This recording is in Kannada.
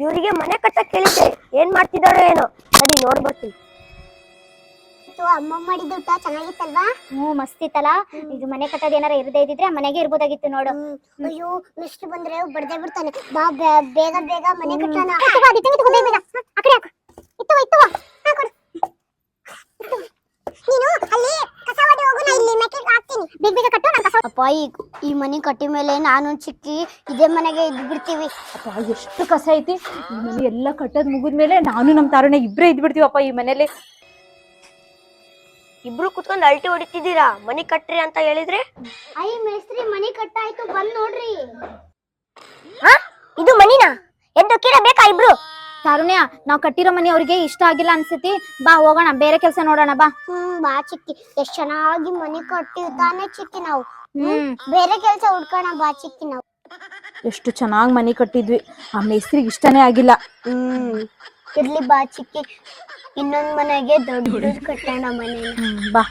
ಇವರಿಗೆ ಮನೆ ಕಟ್ಟಕ್ ಕೇಳಿದ್ದೆ ಏನ್ ಮಾಡ್ತಿದಾರೋ ಏನೋ. ನಡಿ ನೋಡ್ ಬರ್ತೀನಿ. ಅಮ್ಮ ಮಾಡಿದ ಊಟ ಚೆನ್ನಾಗಿತ್ತಲ್ವಾ? ಮಸ್ತ್ ಇತ್ತಲ್ಲ. ಇದು ಮನೆ ಕಟ್ಟೋದ್ ಏನಾರ ಇರದೇ ಇದ್ದಿದ್ರೆ ಮನೆಗೆ ಇರ್ಬೋದಾಗಿತ್ತು ನೋಡು. ಅಯ್ಯೋ ಮಿಸ್ಟರ್ ಬಂದ್ರೆ ಬಡ್ದೇ ಬಿಡ್ತಾನೆ. ಬಾ ಬೇಗ ಬೇಗ ಮನೆ ಕಟ್ಟೋಣ. ನೀನು ಅಲ್ಲಿ ಕಸ ಹೊಡೆ ಹೋಗು, ನಾ ಇಲ್ಲಿ ಮೆಟ್ಲಿಗೆ ಹಾಕ್ತೀನಿ. ಬೇಗ ಬೇಗ ಕಟ್ಟು, ನಾನು ಕಸ. ಅಪ್ಪ ಈ ಮನೆ ಕಟ್ಟಿ ಮೇಲೆ ನಾನು ಚಿಕ್ಕಿ ಇದೇ ಮನೆಗೆ ಇದ್ದು ಬಿಡ್ತೀವಿ. ಅಪ್ಪ ಎಷ್ಟು ಕಸ ಐತಿ. ಈ ಮನೆ ಎಲ್ಲ ಕಟ್ಟೋದ್ ಮುಗಿದ್ಮೇಲೆ ನಾನು ನಮ್ ತಾರುಣ್ಯ ಇಬ್ರೇ ಇದ್ಬಿಡ್ತೀವಪ್ಪ ಈ ಮನೇಲಿ. ಇಬ್ರು ಕುತ್ಕೊಂಡ್ ಅಲ್ಟಿ ಹೊಡಿತಿದ್ದೀರಾ ಮನಿ ಕಟ್ರಿ ಅಂತ ಹೇಳಿದ್ರೆ? ಮೇಸ್ತ್ರಿ ಮನೆ ಕಟ್ಟಾಯ್ತು, ಬಂದ್ ನೋಡ್ರಿ. ಇದು ಮನಿನಾ? ಎದ್ದು ಬೇಕಾ ಇಬ್ರು? ತಾರುಣ್ಯ, ನಾವ್ ಕಟ್ಟಿರೋ ಮನೆ ಅವ್ರಿಗೆ ಇಷ್ಟ ಆಗಿಲ್ಲ ಅನ್ಸತಿ. ಬಾ ಹೋಗೋಣ, ಬೇರೆ ಕೆಲಸ ನೋಡೋಣ ಬಾ. ಬಾ ಚಿಕ್ಕಿ, ಎಷ್ಟ್ ಚೆನ್ನಾಗಿ ಮನೆ ಕಟ್ಟಿವ್ ತಾನೆ ಚಿಕ್ಕಿ. ನಾವು ಬೇರೆ ಕೆಲಸ ಹುಡ್ಕೋಣ ಬಾ ಚಿಕ್ಕಿ. ನಾವು ಎಷ್ಟು ಚೆನ್ನಾಗ್ ಮನೆ ಕಟ್ಟಿದ್ವಿ, ಆ ಮೇಸ್ತ್ರಿಗೆ ಇಷ್ಟನೇ ಆಗಿಲ್ಲ. ಇರ್ಲಿ ಬಾ ಚಿಕ್ಕಿ, ಇನ್ನೊಂದ್ ಮನೆಗೆ ದೊಡ್ಡ ಕಟ್ಟೋಣ ಮನೆ. ಬಾ.